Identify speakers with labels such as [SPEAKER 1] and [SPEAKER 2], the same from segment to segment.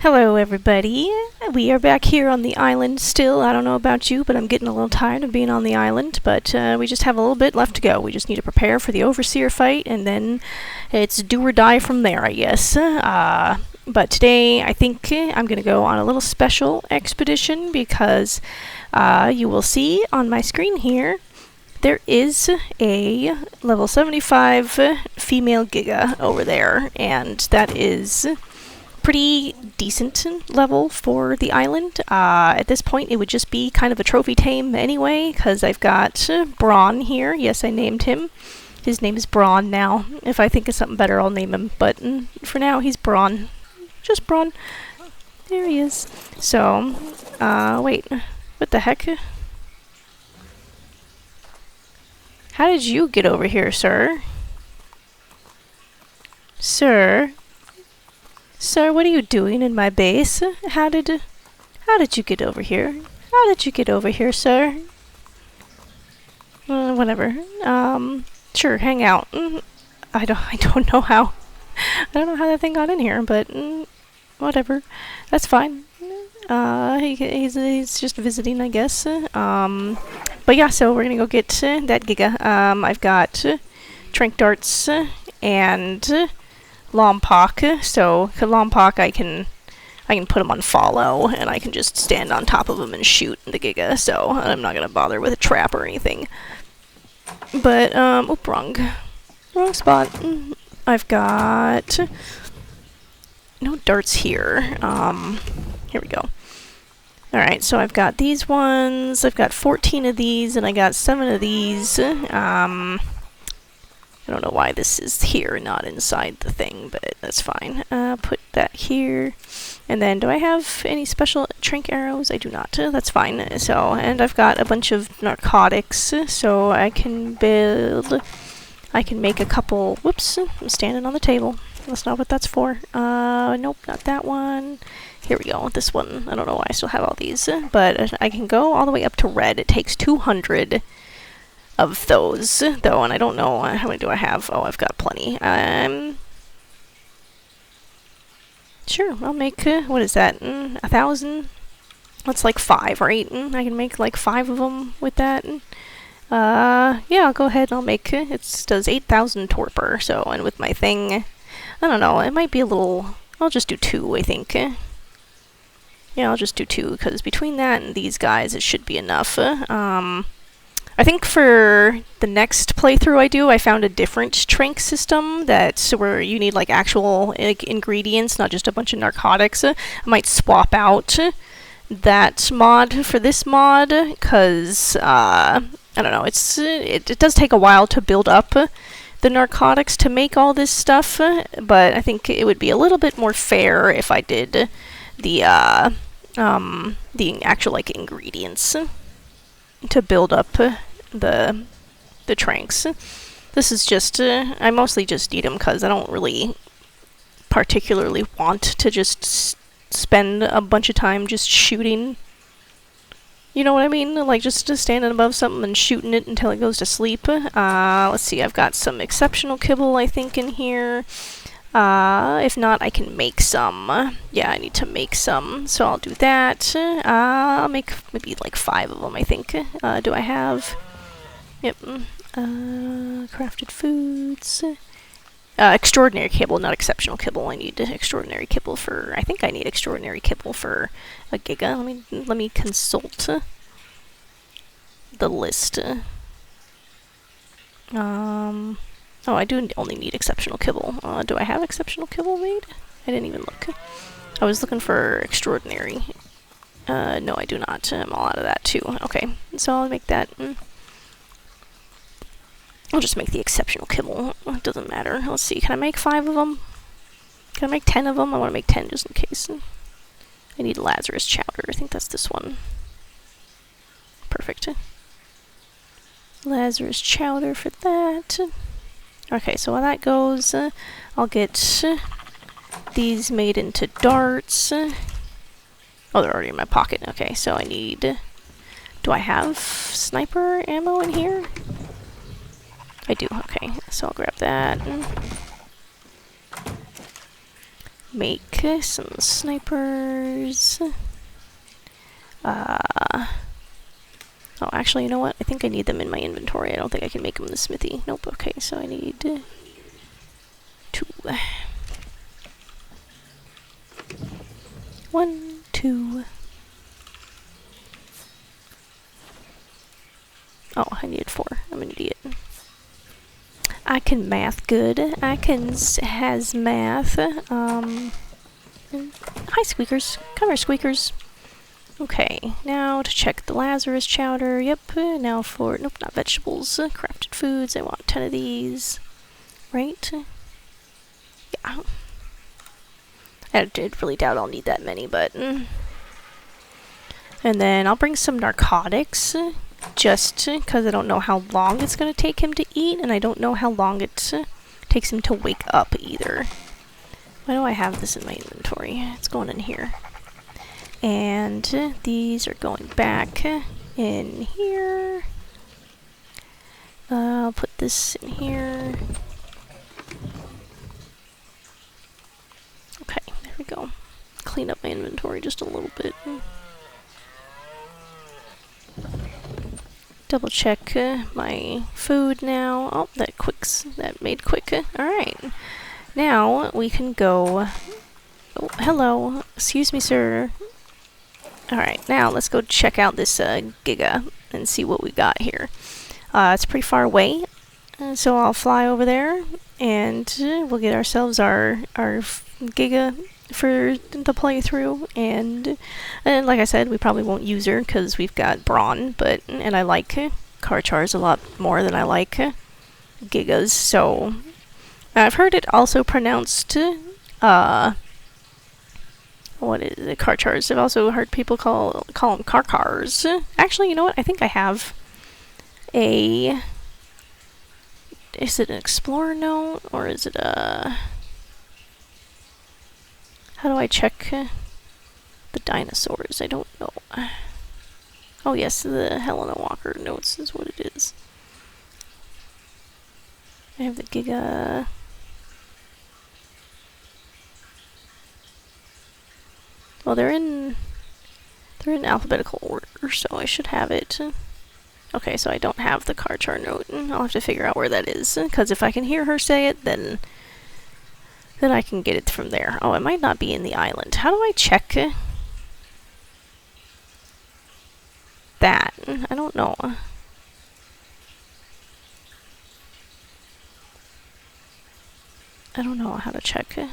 [SPEAKER 1] Hello everybody, we are back here on the island still. I don't know about you, but I'm getting a little tired of being on the island, but we just have a little bit left to go. We just need to prepare for the Overseer fight, and then it's do or die from there, I guess. But today, I think I'm going to go on a little special expedition, because you will see on my screen here, there is a level 75 female Giga over there, and that is pretty decent level for the island. At this point, it would just be kind of a trophy tame anyway, because I've got Braun here. Yes, I named him. His name is Braun now. If I think of something better, I'll name him, but for now, he's Braun. Just Braun. There he is. So, wait. What the heck? How did you get over here, sir? Sir? Sir, what are you doing in my base? How did you get over here? How did you get over here, sir? Whatever. Sure, hang out. I don't know how. I don't know how that thing got in here, but whatever. That's fine. He's just visiting, I guess. But yeah, so we're gonna go get that Giga. I've got Trank Darts and Lompoc. So Lompoc, I can put him on follow, and I can just stand on top of him and shoot the Giga. So I'm not gonna bother with a trap or anything. But wrong spot. I've got no darts here. Here we go. Alright, so I've got these ones, I've got 14 of these, and I got 7 of these. I don't know why this is here, not inside the thing, but that's fine. Put that here. And then, do I have any special Trank arrows? I do not. That's fine. So, and I've got a bunch of narcotics, so I can make a couple. Whoops, I'm standing on the table. That's not what that's for. Nope, not that one. Here we go, this one. I don't know why I still have all these, but I can go all the way up to red. It takes 200 of those, though, and I don't know how many do I have. Oh, I've got plenty. Sure, I'll make, what is that, 1,000? That's like 5, right? I can make like 5 of them with that. Yeah, I'll go ahead and I'll make, it does 8,000 torpor, so, and with my thing, I don't know, it might be a little, I'll just do 2, I think. Yeah, I'll just do 2, because between that and these guys, it should be enough. I think for the next playthrough I found a different Trank system that's where you need like actual ingredients, not just a bunch of narcotics. I might swap out that mod for this mod, because I don't know, it does take a while to build up the narcotics to make all this stuff, but I think it would be a little bit more fair if I did the actual like ingredients to build up the Tranks. This is just I mostly just need them because I don't really particularly want to just spend a bunch of time just shooting. You know what I mean? Like just standing above something and shooting it until it goes to sleep. Let's see, I've got some exceptional kibble I think in here. If not, I can make some. Yeah, I need to make some, so I'll do that. I'll make maybe like 5 of them, I think. Do I have? Yep. Crafted foods. Extraordinary kibble, not exceptional kibble. I need extraordinary kibble for, I think I need extraordinary kibble for a Giga. Let me consult the list. Oh, I do only need exceptional kibble. Do I have exceptional kibble made? I didn't even look. I was looking for extraordinary. No, I do not. I'm all out of that too. Okay, so I'll make that. I'll just make the exceptional kibble. It doesn't matter. Let's see. Can I make 5 of them? Can I make 10 of them? I want to make 10 just in case. I need Lazarus chowder. I think that's this one. Perfect. Lazarus chowder for that. Okay, so while that goes, I'll get these made into darts. Oh, they're already in my pocket. Okay, so I need... Do I have sniper ammo in here? I do, okay. So I'll grab that. make some snipers. Oh, actually, you know what? I think I need them in my inventory. I don't think I can make them in the smithy. Nope, okay, so I need 2. 1, 2. Oh, I needed 4. I'm an idiot. I can math good. I can has math. Hi, squeakers. Come here, squeakers. Okay, now to check the Lazarus chowder. Yep, now for, nope, not vegetables. Crafted foods. I want 10 of these. Right? Yeah. I really doubt I'll need that many, but... And then I'll bring some narcotics, just because I don't know how long it's going to take him to eat, and I don't know how long it takes him to wake up either. Why do I have this in my inventory? It's going in here. And these are going back in here. I'll put this in here. Okay, there we go. Clean up my inventory just a little bit. Double check my food now. Oh, that made quick. Alright. Now we can go... Oh, hello. Excuse me, sir. Alright, now let's go check out this Giga and see what we got here. It's pretty far away, so I'll fly over there and we'll get ourselves our Giga for the playthrough. And like I said, we probably won't use her because we've got Brawn, and I like Karchars a lot more than I like Gigas. So I've heard it also pronounced what is it? Karchars. I've also heard people call them Karkars. Actually, you know what? I think I have a... Is it an Explorer note? Or is it a... How do I check the dinosaurs? I don't know. Oh yes, the Helena Walker notes is what it is. I have the Giga... Well, they're in alphabetical order, so I should have it. Okay, so I don't have the Karchar note. I'll have to figure out where that is, because if I can hear her say it, then I can get it from there. Oh, it might not be in the island. How do I check that? I don't know. I don't know how to check it.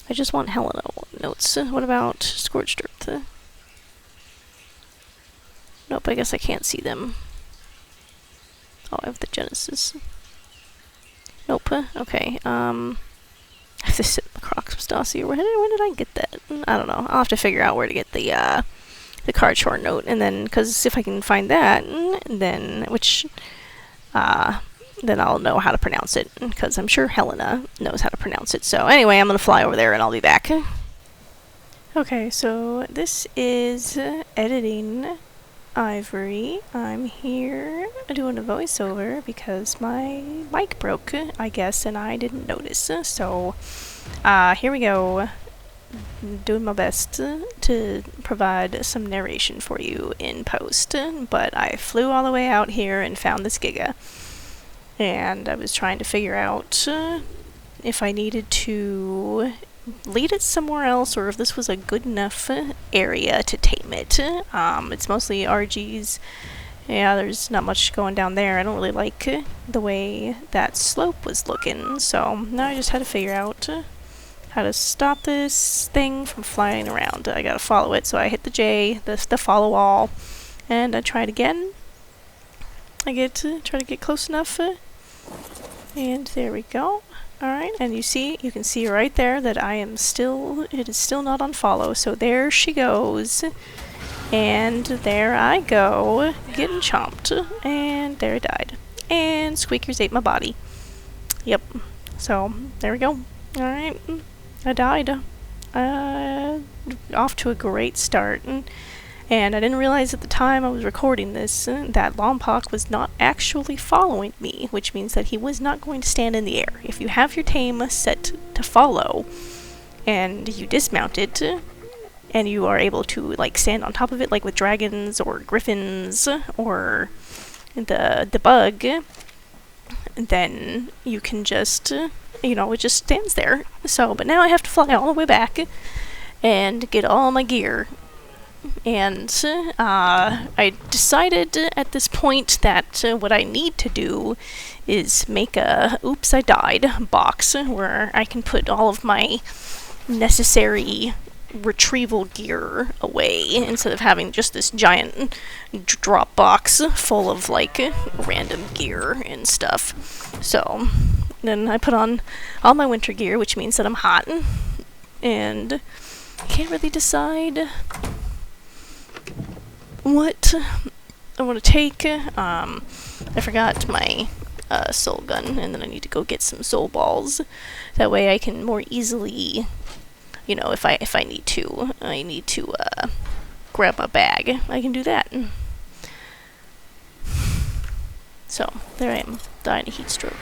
[SPEAKER 1] I just want Helena notes. What about Scorched Earth? Nope, I guess I can't see them. Oh, I have the Genesis. Nope. Okay. I have to sit in the Croxpostasi. When did I get that? I don't know. I'll have to figure out where to get the Karchar note, and then, because if I can find that, then then I'll know how to pronounce it, because I'm sure Helena knows how to pronounce it. So anyway, I'm going to fly over there and I'll be back. Okay, so this is editing Ivory. I'm here doing a voiceover because my mic broke, I guess, and I didn't notice. So here we go. Doing my best to provide some narration for you in post, but I flew all the way out here and found this Giga. And I was trying to figure out if I needed to lead it somewhere else or if this was a good enough area to tame it. It's mostly RGs. Yeah, there's not much going down there. I don't really like the way that slope was looking, so now I just had to figure out how to stop this thing from flying around. I gotta follow it, so I hit the J, the follow all, and I tried again. I get to try to get close enough, and there we go. Alright, and you can see right there that it is still not on follow, so there she goes. And there I go, getting chomped, and there I died. And Squeakers ate my body. Yep, so there we go. Alright, I died. Off to a great start. And I didn't realize at the time I was recording this that Lompoc was not actually following me, which means that he was not going to stand in the air. If you have your tame set to follow, and you dismount it, and you are able to like stand on top of it, like with dragons or griffins or the bug, then you can just, it just stands there. So, but now I have to fly all the way back and get all my gear. And I decided at this point that what I need to do is make a Oops, I Died box where I can put all of my necessary retrieval gear away instead of having just this giant drop box full of like random gear and stuff. So then I put on all my winter gear, which means that I'm hot, and I can't really decide what I want to take. I forgot my soul gun, and then I need to go get some soul balls. That way I can more easily, if I need to grab a bag, I can do that. So there I am, dying of heat stroke.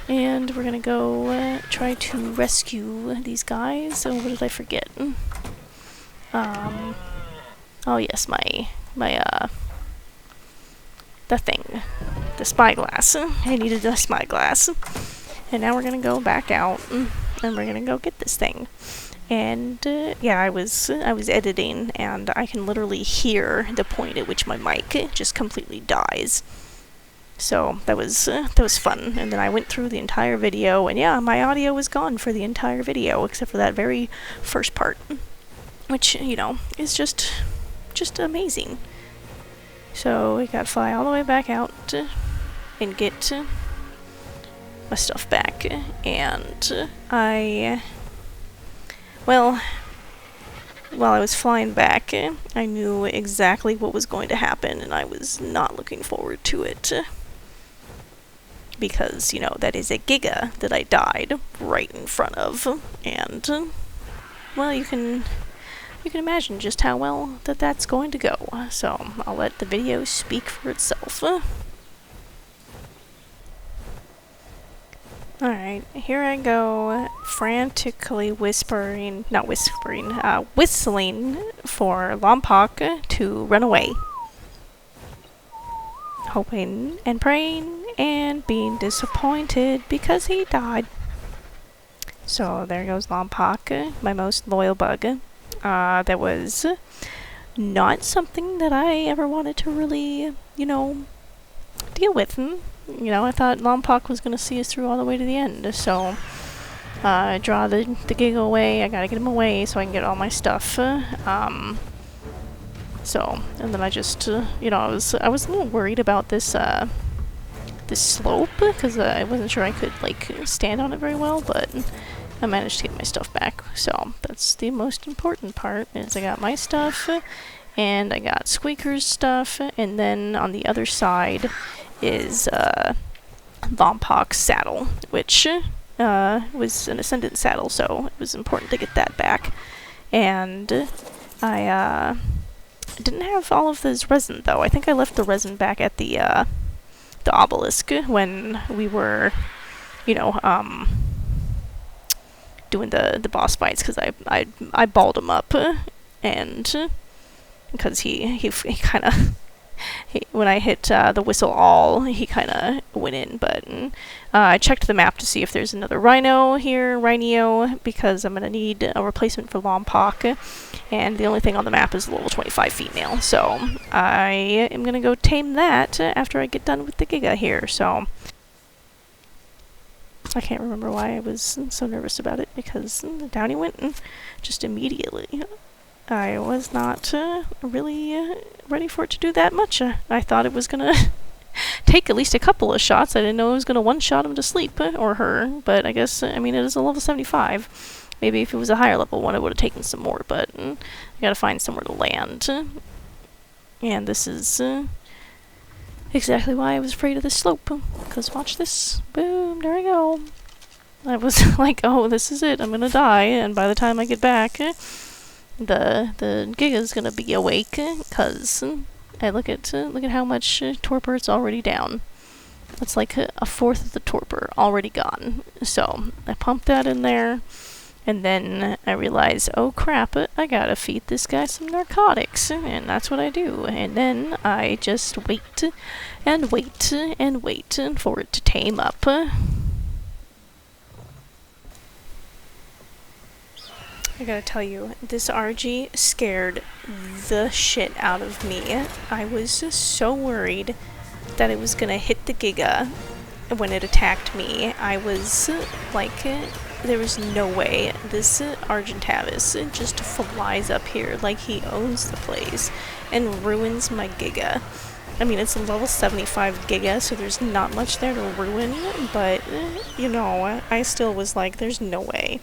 [SPEAKER 1] And we're gonna go try to rescue these guys. So what did I forget? Oh yes, the thing. The spyglass. I needed a spyglass. And now we're gonna go back out and we're gonna go get this thing. And yeah, I was editing, and I can literally hear the point at which my mic just completely dies. So that was fun. And then I went through the entire video, and yeah, my audio was gone for the entire video except for that very first part, which is just amazing. So we got to fly all the way back out and get my stuff back. And while I was flying back, I knew exactly what was going to happen, and I was not looking forward to it. Because, that is a Giga that I died right in front of. And, well, you can imagine just how well that's going to go. So I'll let the video speak for itself. Alright, here I go, frantically whistling for Lompoc to run away. Hoping and praying and being disappointed because he died. So there goes Lompoc, my most loyal bug. That was not something that I ever wanted to really, deal with. I thought Lompoc was going to see us through all the way to the end. So I draw the Giga away. I gotta get him away so I can get all my stuff. So, and then I just, I was a little worried about this slope, because I wasn't sure I could, stand on it very well, but I managed to get my stuff back. So, that's the most important part, is I got my stuff, and I got Squeaker's stuff, and then on the other side is Lompoc's saddle, which was an Ascendant saddle, so it was important to get that back. And I didn't have all of this resin, though. I think I left the resin back at the obelisk when we were, doing the boss fights, because I balled him up, and because he kind of, when I hit the whistle all, he kind of went in. But I checked the map to see if there's another Rhino, because I'm going to need a replacement for Lompoc, and the only thing on the map is level 25 female. So I am going to go tame that after I get done with the Giga here. So I can't remember why I was so nervous about it, because down he went, and just immediately. I was not really ready for it to do that much. I thought it was gonna take at least a couple of shots. I didn't know it was gonna one-shot him to sleep, or her, but I guess, it is a level 75. Maybe if it was a higher level one, it would have taken some more, but I gotta find somewhere to land. And this is exactly why I was afraid of this slope, because watch this. Boom, there I go. I was like, oh, this is it, I'm gonna die, and by the time I get back, the Giga's gonna be awake, cause I look at how much torpor it's already down. It's like a fourth of the torpor already gone. So I pump that in there, and then I realize, oh crap, I gotta feed this guy some narcotics, and that's what I do. And then I just wait and wait and wait for it to tame up. I gotta tell you, this RG scared the shit out of me. I was so worried that it was gonna hit the Giga when it attacked me. I was like, there was no way this Argentavis just flies up here like he owns the place and ruins my Giga. I mean, it's a level 75 Giga, so there's not much there to ruin, but, you know, I still was like, there's no way.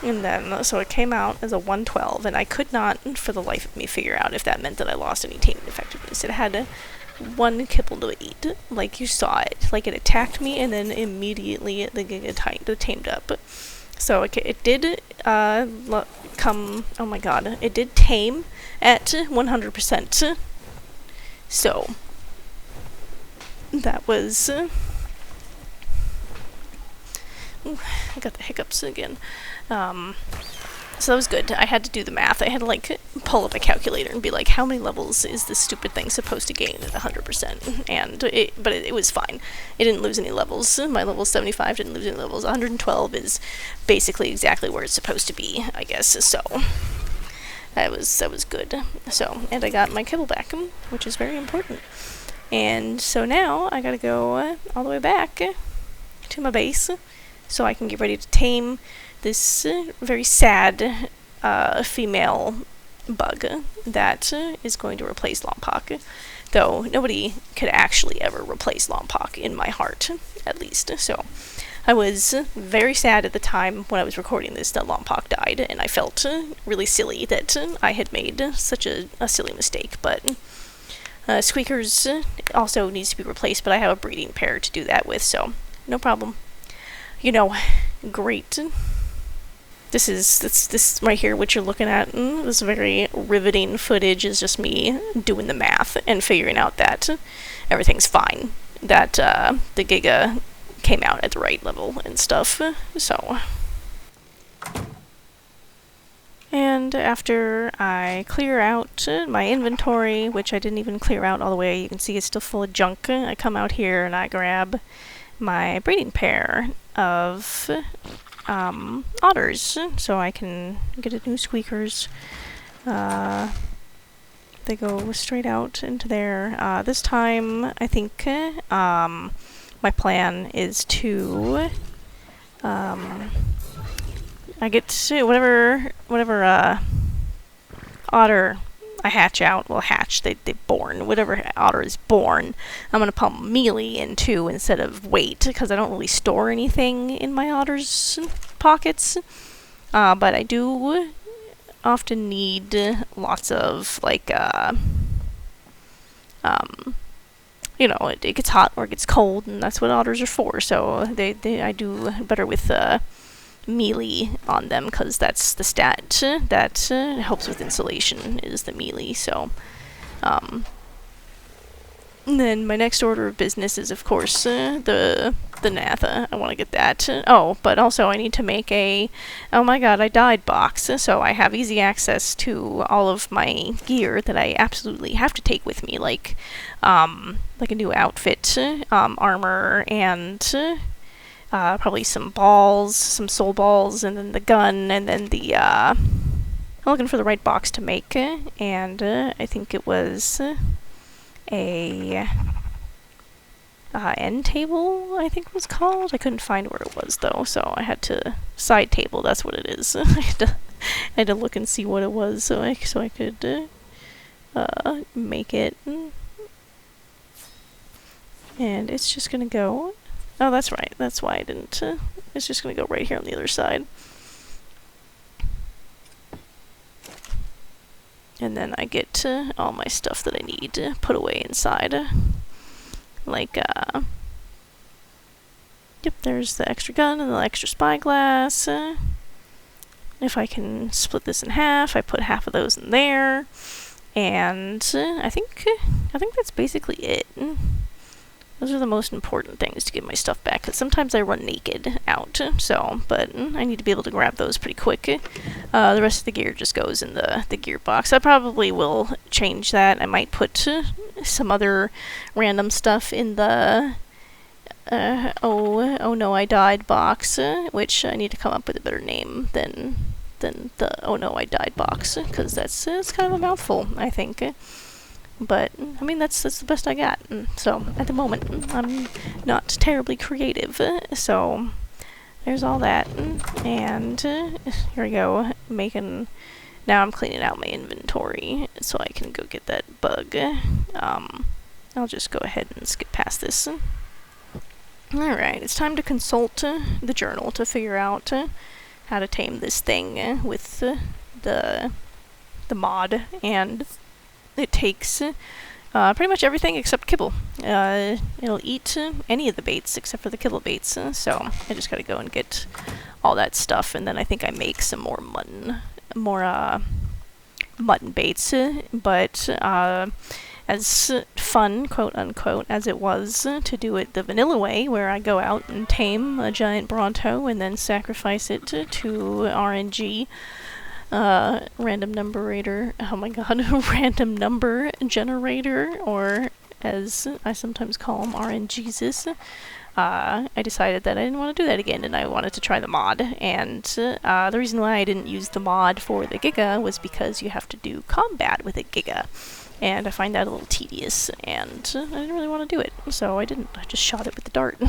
[SPEAKER 1] And then, so it came out as a 112, and I could not, for the life of me, figure out if that meant that I lost any taming effectiveness. It had one kibble to eat, like you saw it. Like, it attacked me, and then immediately the Giga tamed up. So it did come, oh my god, it did tame at 100%. So, that was, I got the hiccups again. So that was good. I had to do the math. I had to, like, pull up a calculator and be like, how many levels is this stupid thing supposed to gain at 100%? And it was fine. It didn't lose any levels. My level 75 didn't lose any levels. 112 is basically exactly where it's supposed to be, I guess. So that was good. So, and I got my kibble back, which is very important. And so now I gotta go all the way back to my base so I can get ready to tame this very sad female bug that is going to replace Lompoc. Though nobody could actually ever replace Lompoc in my heart, at least. So I was very sad at the time when I was recording this that Lompoc died, and I felt really silly that I had made such a silly mistake. But Squeakers also needs to be replaced, but I have a breeding pair to do that with, so no problem. You know, great. This right here, what you're looking at, this very riveting footage is just me doing the math and figuring out that everything's fine. That the Giga came out at the right level and stuff, so. And after I clear out my inventory, which I didn't even clear out all the way, you can see it's still full of junk, I come out here and I grab my breeding pair of otters, so I can get a new Squeakers. They go straight out into there. This time, I think my plan is to I get to whatever otter I hatch out, well, they born, whatever otter is born, I'm gonna pump mealy into instead of weight, because I don't really store anything in my otter's pockets, but I do often need lots of, like, you know, it gets hot or it gets cold, and that's what otters are for, so I do better with, mealy on them, because that's the stat that helps with insulation, is the mealy. So and then my next order of business is, of course, the Natha. I want to get that. Oh, but also I need to make a oh my god, I died box, so I have easy access to all of my gear that I absolutely have to take with me, like a new outfit, armor, and probably some balls, some soul balls, and then the gun, and then the, I'm looking for the right box to make, and, I think it was, a, end table, I think it was called. I couldn't find where it was, though, so I had to, side table, that's what it is. I had to look and see what it was, so I could, make it. And it's just gonna go. Oh, that's right. That's why I didn't. It's just going to go right here on the other side. And then I get all my stuff that I need to put away inside. Like, yep, there's the extra gun and the extra spyglass. if I can split this in half, I put half of those in there, and I think that's basically it. Those are the most important things to get my stuff back, because sometimes I run naked out, so, but I need to be able to grab those pretty quick. The rest of the gear just goes in the gear box. I probably will change that. I might put some other random stuff in the oh no I died box, which I need to come up with a better name than the oh no I died box, because that's kind of a mouthful, I think. But I mean that's the best I got. So at the moment I'm not terribly creative. So there's all that, and here we go. Now I'm cleaning out my inventory so I can go get that bug. I'll just go ahead and skip past this. Alright, it's time to consult the journal to figure out how to tame this thing with the mod, and it takes pretty much everything except kibble. It'll eat any of the baits except for the kibble baits, so I just gotta go and get all that stuff, and then I think I make some more mutton baits, but as fun, quote unquote, as it was to do it the vanilla way, where I go out and tame a giant Bronto and then sacrifice it to RNG, random numerator, oh my god, random number generator, or as I sometimes call them, RNGesus. I decided that I didn't want to do that again, and I wanted to try the mod, and the reason why I didn't use the mod for the Giga was because you have to do combat with a Giga, and I find that a little tedious, and I didn't really want to do it, so I didn't. I just shot it with the dart.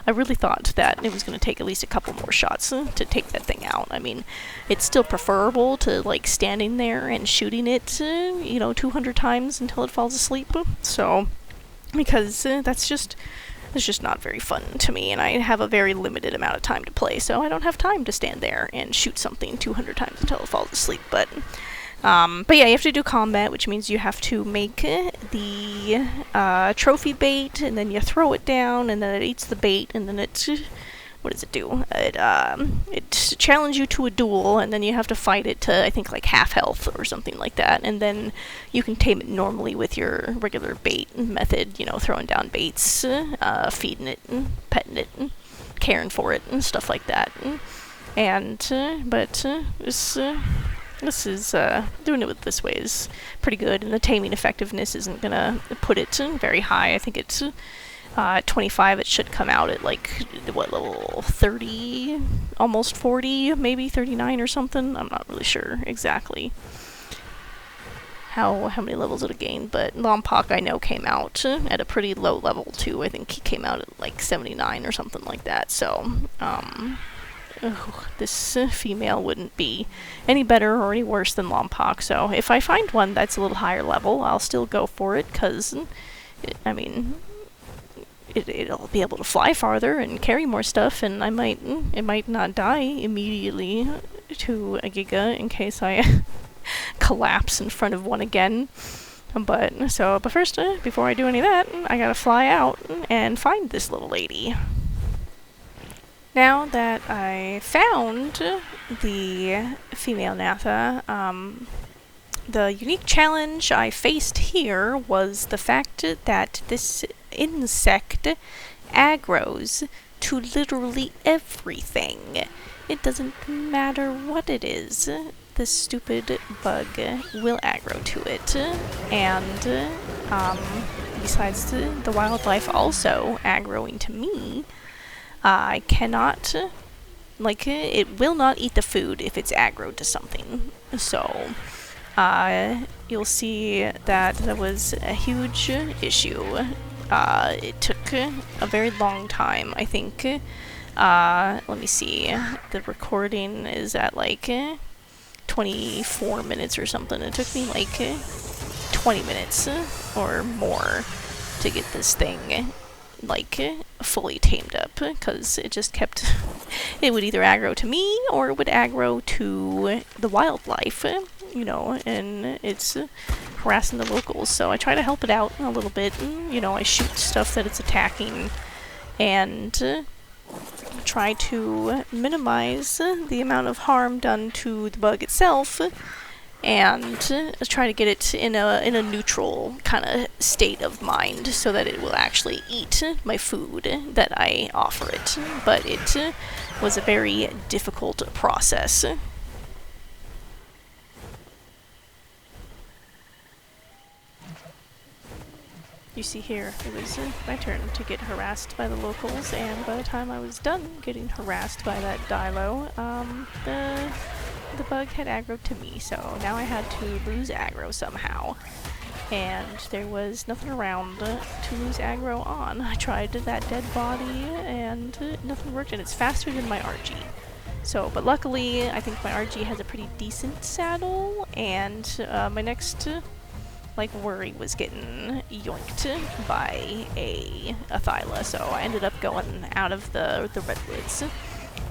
[SPEAKER 1] I really thought that it was going to take at least a couple more shots to take that thing out. I mean, it's still preferable to, like, standing there and shooting it, 200 times until it falls asleep, so, because that's just not very fun to me, and I have a very limited amount of time to play, so I don't have time to stand there and shoot something 200 times until it falls asleep, but yeah, you have to do combat, which means you have to make the trophy bait, and then you throw it down, and then it eats the bait, and then what does it do? It challenges you to a duel, and then you have to fight it to, I think, like half health or something like that, and then you can tame it normally with your regular bait method, throwing down baits, feeding it, and petting it, and caring for it, and stuff like that. But this is, doing it with this way is pretty good, and the taming effectiveness isn't gonna put it very high. I think it's, at 25 it should come out at, like, what, level 30? Almost 40? Maybe 39 or something? I'm not really sure exactly how many levels it'll gain, but Lompoc I know came out at a pretty low level too. I think he came out at, like, 79 or something like that, so, this female wouldn't be any better or any worse than Lompoc, so if I find one that's a little higher level, I'll still go for it, because, I mean, it'll be able to fly farther and carry more stuff, and it might not die immediately to a Giga in case I collapse in front of one again. But first, before I do any of that, I gotta fly out and find this little lady. Now that I found the female Natha, the unique challenge I faced here was the fact that this insect aggroes to literally everything. It doesn't matter what it is. This stupid bug will aggro to it, and besides the wildlife also aggroing to me, I cannot, it will not eat the food if it's aggroed to something. So, you'll see that that was a huge issue. It took a very long time. I think, let me see, the recording is at, 24 minutes or something. It took me, 20 minutes or more to get this thing fully tamed up, because it just kept it would either aggro to me or it would aggro to the wildlife, and it's harassing the locals. So I try to help it out a little bit, and, I shoot stuff that it's attacking, and try to minimize the amount of harm done to the bug itself, and try to get it in a neutral kind of state of mind so that it will actually eat my food that I offer it. But it was a very difficult process. You see here, it was my turn to get harassed by the locals, and by the time I was done getting harassed by that Dilo, the bug had aggroed to me, so now I had to lose aggro somehow. And there was nothing around to lose aggro on. I tried that dead body, and nothing worked, and it's faster than my RG. So, but luckily, I think my RG has a pretty decent saddle, and my next worry was getting yoinked by a Thyla, so I ended up going out of the redwoods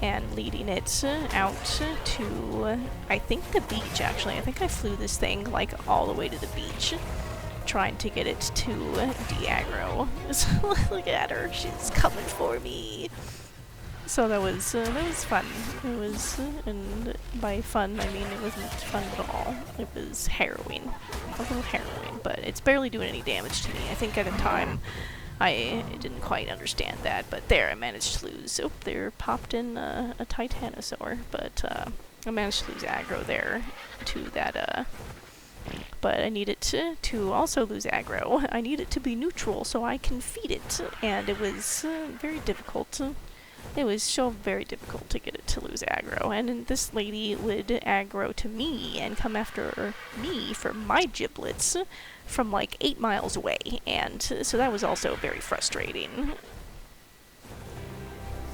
[SPEAKER 1] and leading it out to, I think, the beach, actually. I think I flew this thing, all the way to the beach, trying to get it to de-aggro. Look at her, she's coming for me. So that was fun. It was, and by fun, I mean it wasn't fun at all. It was harrowing. A little harrowing, but it's barely doing any damage to me. I think at the time I didn't quite understand that, but there, I managed to lose. Oh, there popped in a Titanosaur, but I managed to lose aggro there to that, but I need it to also lose aggro. I need it to be neutral so I can feed it, and it was very difficult. It was so very difficult to get it to lose aggro, and then this lady would aggro to me and come after me for my giblets from 8 miles away, and so that was also very frustrating.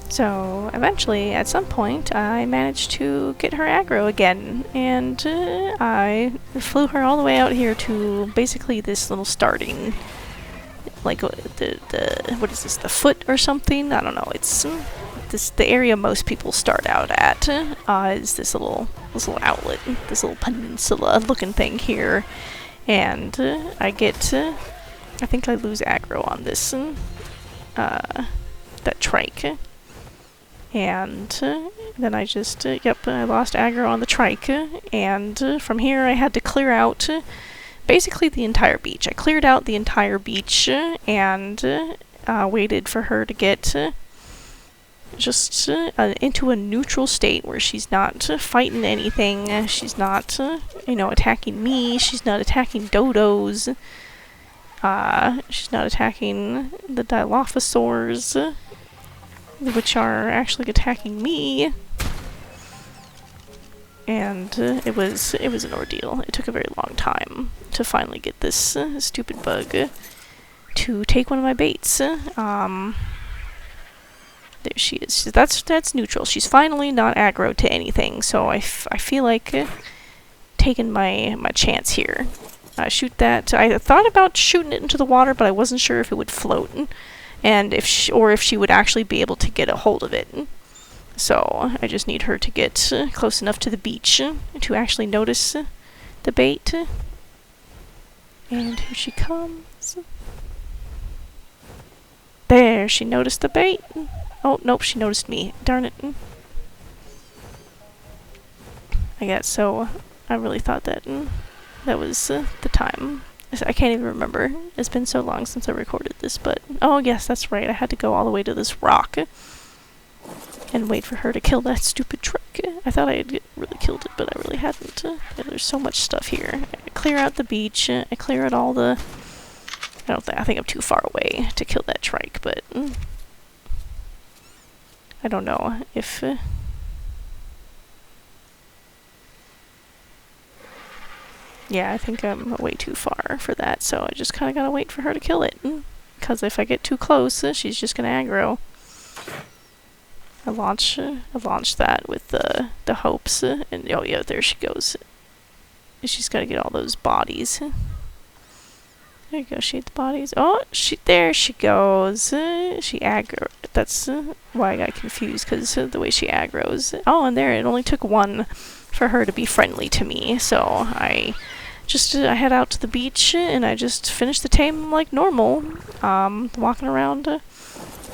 [SPEAKER 1] So eventually, at some point, I managed to get her aggro again, and I flew her all the way out here to basically this little starting, what is this, the foot or something? I don't know, it's the area most people start out at is this little outlet, this little peninsula looking thing here, and I think I lose aggro on this that trike, and then I just I lost aggro on the trike, and from here I had to clear out basically the entire beach. I cleared out the entire beach and waited for her to get just into a neutral state where she's not fighting anything, she's not, attacking me, she's not attacking dodos, she's not attacking the Dilophosaurs, which are actually attacking me. And it was an ordeal. It took a very long time to finally get this stupid bug to take one of my baits. There she is. That's neutral. She's finally not aggro to anything, so I feel like taking my chance here. Shoot that. I thought about shooting it into the water, but I wasn't sure if it would float, and if she would actually be able to get a hold of it. So I just need her to get close enough to the beach to actually notice the bait. And here she comes. There, she noticed the bait. Oh, nope, she noticed me. Darn it. I really thought that was the time. I can't even remember. It's been so long since I recorded this, but oh yes, that's right. I had to go all the way to this rock and wait for her to kill that stupid truck. I thought I had really killed it, but I really hadn't. There's so much stuff here. I clear out the beach. I clear out all the... I think I'm too far away to kill that trike, but... I don't know if... yeah, I think I'm way too far for that, so I just kind of gotta wait for her to kill it. Because if I get too close, she's just gonna aggro. I launch that with the hopes, and oh yeah, there she goes. She's gotta get all those bodies. There you go, she ate the bodies. Oh, there she goes. She aggro. That's why I got confused, because the way she aggroes. Oh, and there, it only took one for her to be friendly to me, so I head out to the beach, and I just finished the tame like normal, walking around. It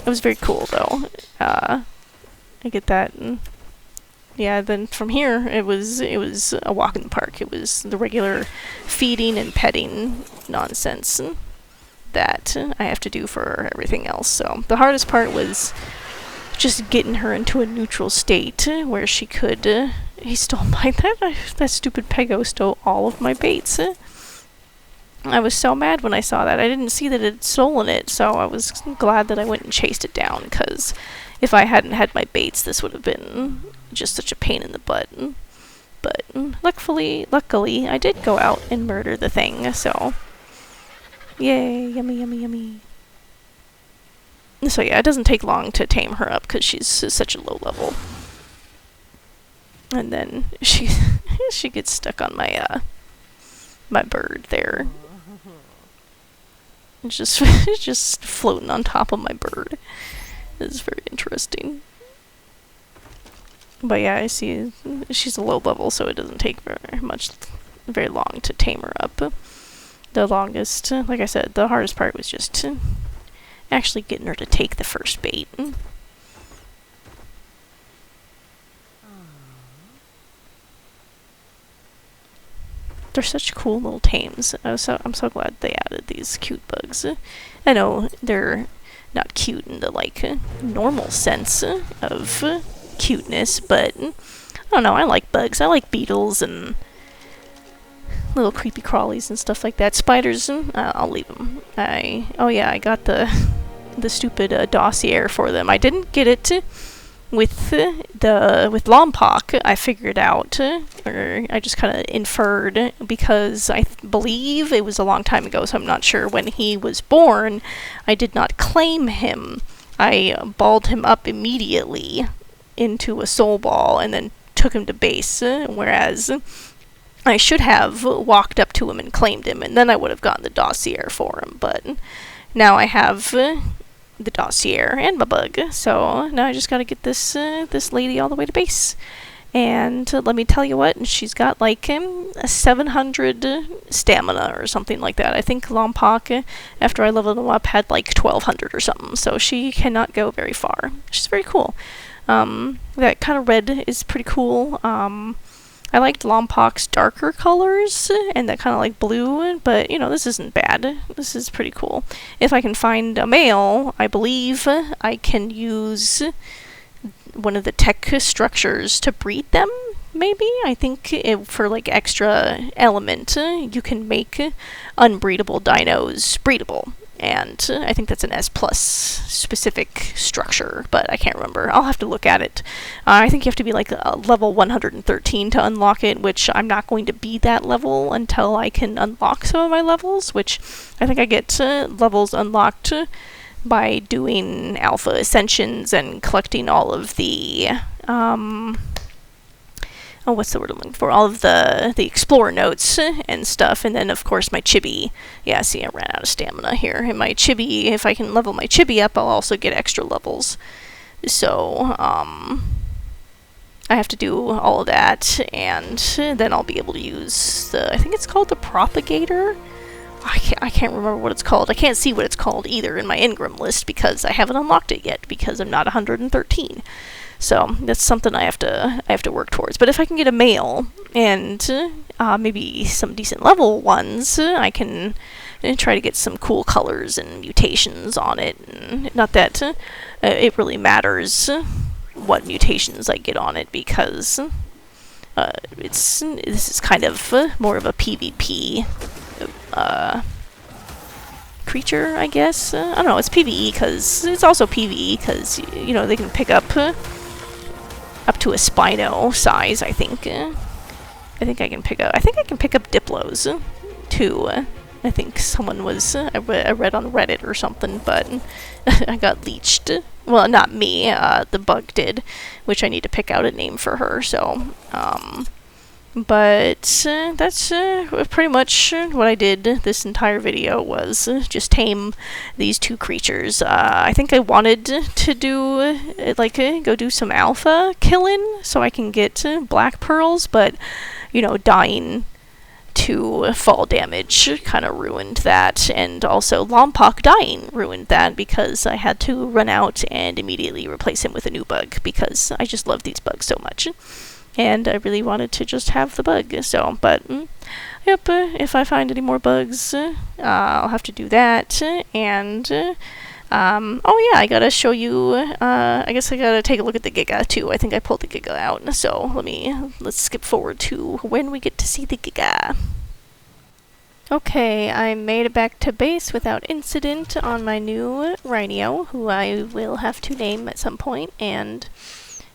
[SPEAKER 1] was very cool, though. I get that. And yeah, then from here it was a walk in the park. It was the regular feeding and petting nonsense that I have to do for everything else. So the hardest part was just getting her into a neutral state where she could. He stole that stupid Pego stole all of my baits. I was so mad when I saw that. I didn't see that it had stolen it, so I was glad that I went and chased it down, because if I hadn't had my baits, this would have been just such a pain in the butt. But luckily, I did go out and murder the thing, so yay, yummy, yummy, yummy. So yeah, it doesn't take long to tame her up, because she's such a low level. And then she gets stuck on my my bird there. It's just floating on top of my bird. It's very interesting. But yeah, I see she's a low level, so it doesn't take very long to tame her up. The longest, like I said, the hardest part was just actually getting her to take the first bait. They're such cool little tames. I'm so glad they added these cute bugs. I know they're not cute in the normal sense of cuteness, but I don't know. I like bugs. I like beetles and little creepy crawlies and stuff like that. Spiders, I'll leave them. I got the stupid dossier for them. I didn't get it with Lompoc. I figured out, or I just kind of inferred, because I believe it was a long time ago, so I'm not sure when he was born. I did not claim him. I balled him up immediately into a soul ball and then took him to base, whereas I should have walked up to him and claimed him, and then I would have gotten the dossier for him. But now I have the dossier and my bug, so now I just gotta get this lady all the way to base. And let me tell you what, she's got a 700 stamina or something like that. I think Lompoc, after I leveled him up, had 1200 or something, so she cannot go very far. She's very cool. That kind of red is pretty cool. I liked Lompoc's darker colors and that kind of blue, but this isn't bad. This is pretty cool. If I can find a male, I believe I can use one of the tech structures to breed them, maybe? I think for extra element, you can make unbreedable dinos breedable. And I think that's an S+ specific structure, but I can't remember. I'll have to look at it. I think you have to be a level 113 to unlock it, which I'm not going to be that level until I can unlock some of my levels, which I think I get levels unlocked by doing alpha ascensions and collecting all of the what's the word I'm looking for? All of the explorer notes and stuff, and then of course my chibi. Yeah, see, I ran out of stamina here. And my chibi, if I can level my chibi up, I'll also get extra levels. So, I have to do all of that, and then I'll be able to use I think it's called the propagator. I can't remember what it's called. I can't see what it's called either in my Engram list because I haven't unlocked it yet because I'm not 113. So that's something I have to work towards. But if I can get a male and maybe some decent level ones, I can try to get some cool colors and mutations on it. And not that it really matters what mutations I get on it, because this is kind of more of a PvP creature, I guess. I don't know. It's PvE because it's also PvE because they can pick up to a Spino size. I think I can pick up. I think I can pick up Diplos too. I think someone was. I read on Reddit or something, but I got leeched. Well, not me. The bug did, which I need to pick out a name for her. So, but that's pretty much what I did this entire video, was just tame these two creatures. I think I wanted to do go do some alpha killing so I can get black pearls, but dying to fall damage kind of ruined that, and also Lompoc dying ruined that because I had to run out and immediately replace him with a new bug because I just love these bugs so much. And I really wanted to just have the bug, so, but, yep, if I find any more bugs, I'll have to do that, and, oh yeah, I gotta show you, I guess I gotta take a look at the Giga, too. I think I pulled the Giga out, so let's skip forward to when we get to see the Giga. Okay, I made it back to base without incident on my new Rhinio, who I will have to name at some point, and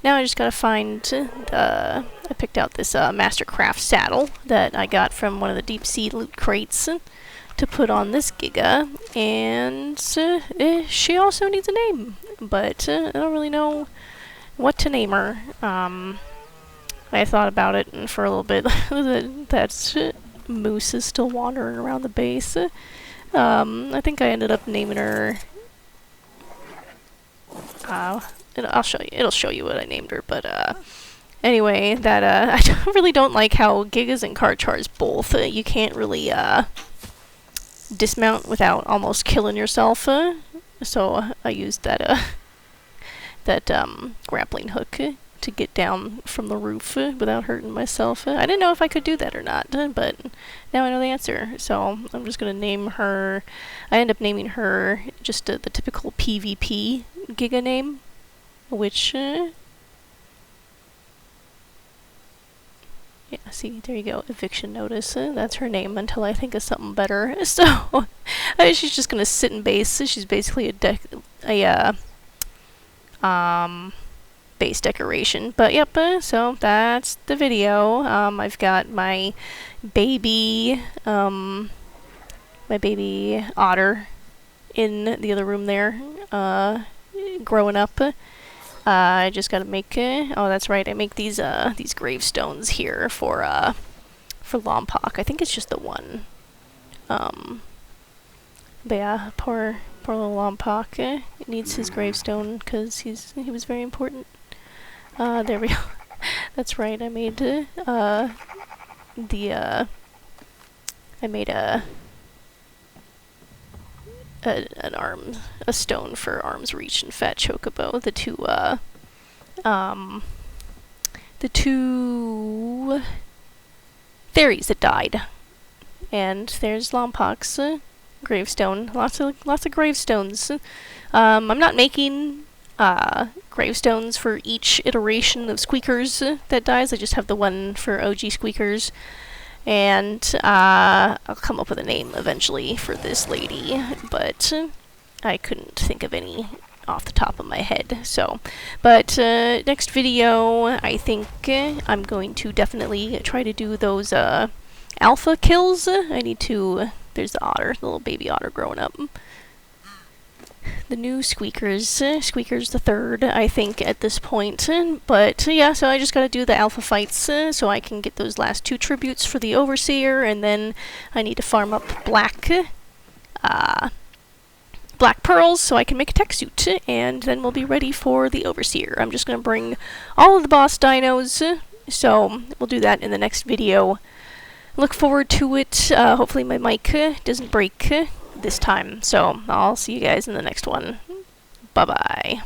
[SPEAKER 1] now I just gotta find, I picked out this Mastercraft saddle that I got from one of the deep sea loot crates to put on this Giga, and she also needs a name, but I don't really know what to name her. I thought about it for a little bit. That moose is still wandering around the base. I think I ended up naming her... I'll show you. It'll show you what I named her, but anyway, that I really don't like how Gigas and Carchars both you can't really dismount without almost killing yourself. So I used that grappling hook to get down from the roof without hurting myself. I didn't know if I could do that or not, but now I know the answer. So I'm just gonna name her. I end up naming her just the typical PvP Giga name. Which, yeah, see, there you go, eviction notice, that's her name until I think of something better, so, she's just gonna sit in base. She's basically base decoration, but yep, so that's the video. I've got my baby otter in the other room there, growing up. I just gotta make, oh that's right, I make these gravestones here for Lompoc. I think it's just the one. But yeah, poor little Lompoc needs his gravestone because he was very important. There we go. That's right, I made, I made a stone for Arms Reach and Fat Chocobo, the two fairies that died. And there's Lompoc's gravestone. Lots of gravestones. I'm not making gravestones for each iteration of Squeakers that dies. I just have the one for OG Squeakers. And I'll come up with a name eventually for this lady, but I couldn't think of any off the top of my head. So, but next video, I think I'm going to definitely try to do those alpha kills. I need to. There's the otter, the little baby otter growing up. The new Squeakers, Squeakers the Third, I think, at this point. But yeah, so I just gotta do the alpha fights so I can get those last 2 tributes for the Overseer, and then I need to farm up black pearls so I can make a tech suit, and then we'll be ready for the Overseer. I'm just gonna bring all of the boss dinos, so we'll do that in the next video. Look forward to it. Hopefully my mic doesn't break this time. So I'll see you guys in the next one. Bye-bye.